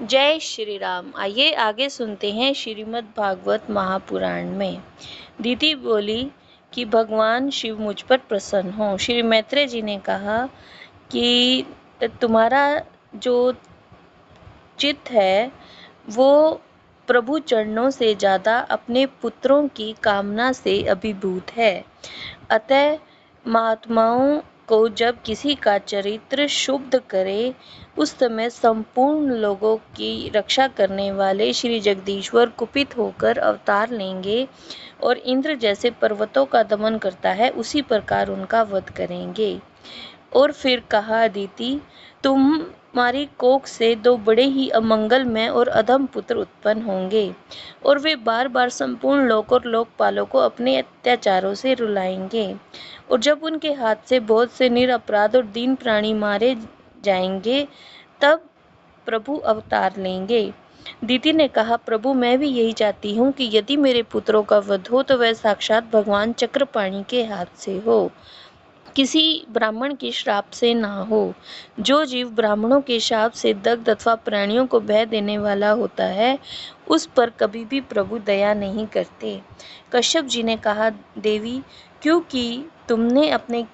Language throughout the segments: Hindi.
जय श्री राम। आइए आगे सुनते हैं श्रीमद् भागवत महापुराण में। दीति बोली कि भगवान शिव मुझ पर प्रसन्न हो। श्री मैत्रेय जी ने कहा कि तुम्हारा जो चित्त है वो प्रभु चरणों से ज़्यादा अपने पुत्रों की कामना से अभिभूत है। अतः महात्माओं को जब किसी का चरित्र शुद्ध करे उस समय संपूर्ण लोगों की रक्षा करने वाले श्री जगदीश्वर कुपित होकर अवतार लेंगे और इंद्र जैसे पर्वतों का दमन करता है उसी प्रकार उनका वध करेंगे। और फिर कहा, अदिति, तुम्हारी कोख से दो बड़े ही अमंगलमय और अधम पुत्र उत्पन्न होंगे और वे बार बार संपूर्ण लोक और लोकपालों को अपने अत्याचारों से रुलाएंगे। और जब उनके हाथ से बहुत से निरपराध और दीन प्राणी मारे जाएंगे तब प्रभु अवतार लेंगे। दीति ने कहा, प्रभु, मैं भी यही चाहती हूँ कि यदि मेरे पुत्रों का वध हो तो वह साक्षात भगवान चक्रपाणि के हाथ से हो, किसी ब्राह्मण के श्राप से ना हो। जो जीव ब्राह्मणों के शाप से दग्ध अथवा प्राणियों को भय देने वाला होता है उस पर कभी भी प्रभु दया नहीं करते। कश्यप जी ने कहा, देवी, क्योंकि तुमने अपने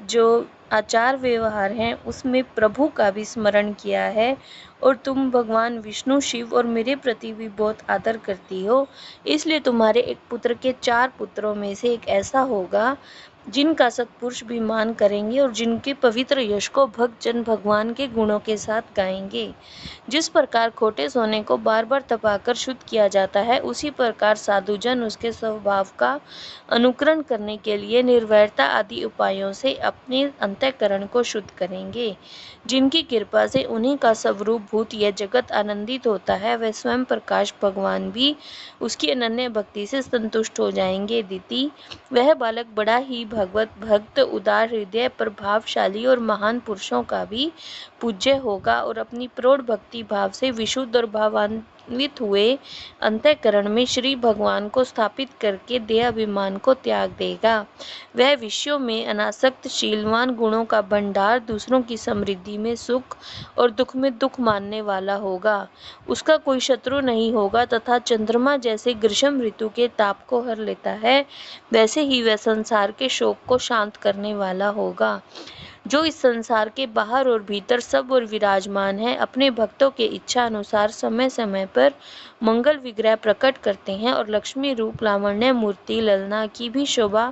जो आचार व्यवहार हैं उसमें प्रभु का भी स्मरण किया है और तुम भगवान विष्णु, शिव और मेरे प्रति भी बहुत आदर करती हो, इसलिए तुम्हारे एक पुत्र के 4 पुत्रों में से एक ऐसा होगा जिनका सत्पुरुष भी मान करेंगे और जिनके पवित्र यश को भक्तजन भगवान के गुणों के साथ गाएंगे। जिस प्रकार खोटे सोने को बार बार तपाकर शुद्ध किया जाता है उसी प्रकार साधुजन उसके स्वभाव का अनुकरण करने के लिए निर्वैरता आदि उपायों से अपने अंतःकरण को शुद्ध करेंगे। जिनकी कृपा से उन्हीं का स्वरूप भूत यह जगत आनंदित होता है वह स्वयं प्रकाश भगवान भी उसकी अनन्य भक्ति से संतुष्ट हो जाएंगे। दीति, वह बालक बड़ा ही भगवत भक्त, उदार हृदय, प्रभावशाली और महान पुरुषों का भी पूज्य होगा और अपनी प्रौढ़ भक्ति भाव से विशुद्ध और भावान्वित हुए अंतःकरण में श्री भगवान को स्थापित करके देह अभिमान को त्याग देगा। वह विषयों में अनासक्त, शीलवान, गुणों का भंडार, दूसरों की समृद्धि में सुख और दुख में दुख मानने वाला होगा। उसका कोई शत्रु नहीं होगा तथा चंद्रमा जैसे ग्रीष्म ऋतु के ताप को हर लेता है वैसे ही वह संसार के शोक को शांत करने वाला होगा। जो इस संसार के बाहर और भीतर सब और विराजमान है, अपने भक्तों के इच्छा अनुसार समय समय पर मंगल विग्रह प्रकट करते हैं और लक्ष्मी रूप, लावण्य मूर्ति, ललना की भी शोभा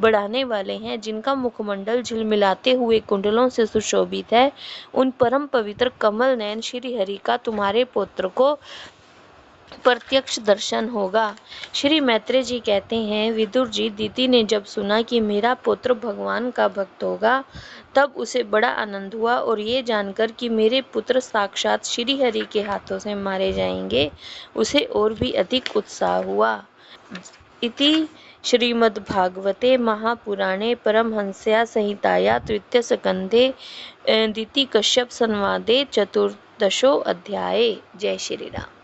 बढ़ाने वाले हैं, जिनका मुखमंडल झिलमिलाते हुए कुंडलों से सुशोभित है, उन परम पवित्र कमल नयन श्री हरि का तुम्हारे पुत्र को प्रत्यक्ष दर्शन होगा। श्री मैत्रेय जी कहते हैं, विदुर जी, दीति ने जब सुना कि मेरा पुत्र भगवान का भक्त होगा तब उसे बड़ा आनंद हुआ और ये जानकर कि मेरे पुत्र साक्षात श्री हरि के हाथों से मारे जाएंगे उसे और भी अधिक उत्साह हुआ। इति श्रीमद्भागवते महापुराणे परमहंस्या संहिताया तृतीय स्कंधे दीति कश्यप संवादे 14 अध्याये। जय श्री राम।